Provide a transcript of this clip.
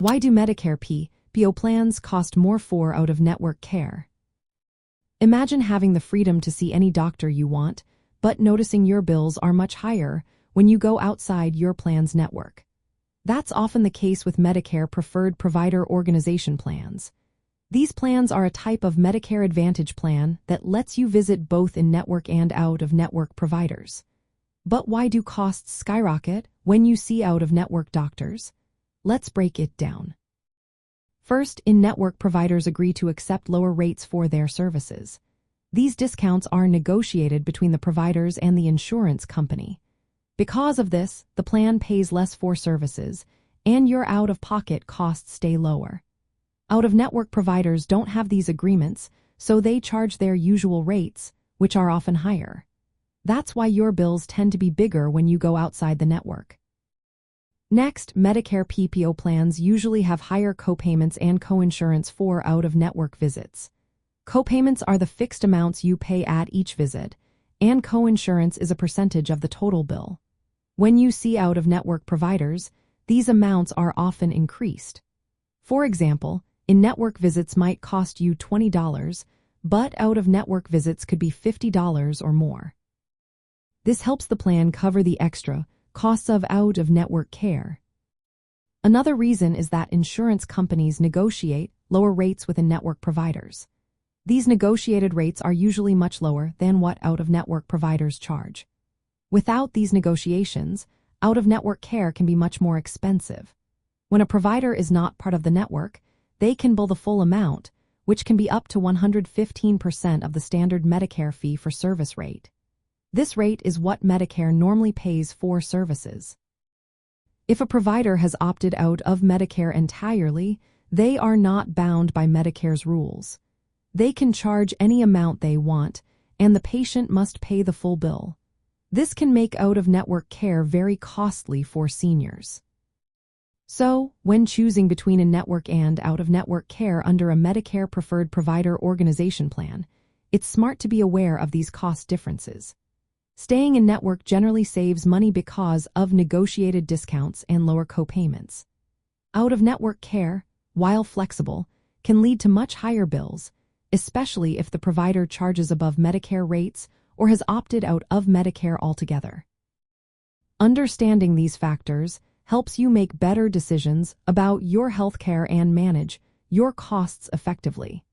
Why do Medicare PPO plans cost more for out-of-network care? Imagine having the freedom to see any doctor you want, but noticing your bills are much higher when you go outside your plan's network. That's often the case with Medicare Preferred Provider Organization plans. These plans are a type of Medicare Advantage plan that lets you visit both in-network and out-of-network providers. But why do costs skyrocket when you see out-of-network doctors? Let's break it down. First, in-network providers agree to accept lower rates for their services. These discounts are negotiated between the providers and the insurance company. Because of this, the plan pays less for services, and your out-of-pocket costs stay lower. Out-of-network providers don't have these agreements, so they charge their usual rates, which are often higher. That's why your bills tend to be bigger when you go outside the network. Next, Medicare PPO plans usually have higher copayments and coinsurance for out-of-network visits. Copayments are the fixed amounts you pay at each visit, and coinsurance is a percentage of the total bill. When you see out-of-network providers, these amounts are often increased. For example, in-network visits might cost you $20, but out-of-network visits could be $50 or more. This helps the plan cover the extra costs of out-of-network care. Another reason is that insurance companies negotiate lower rates with in-network providers. These negotiated rates are usually much lower than what out-of-network providers charge. Without these negotiations, out-of-network care can be much more expensive. When a provider is not part of the network, they can bill the full amount, which can be up to 115% of the standard Medicare fee-for-service rate. This rate is what Medicare normally pays for services. If a provider has opted out of Medicare entirely, they are not bound by Medicare's rules. They can charge any amount they want, and the patient must pay the full bill. This can make out-of-network care very costly for seniors. So, when choosing between in-network and out-of-network care under a Medicare Preferred Provider Organization plan, it's smart to be aware of these cost differences. Staying in-network generally saves money because of negotiated discounts and lower copayments. Out-of-network care, while flexible, can lead to much higher bills, especially if the provider charges above Medicare rates or has opted out of Medicare altogether. Understanding these factors helps you make better decisions about your healthcare and manage your costs effectively.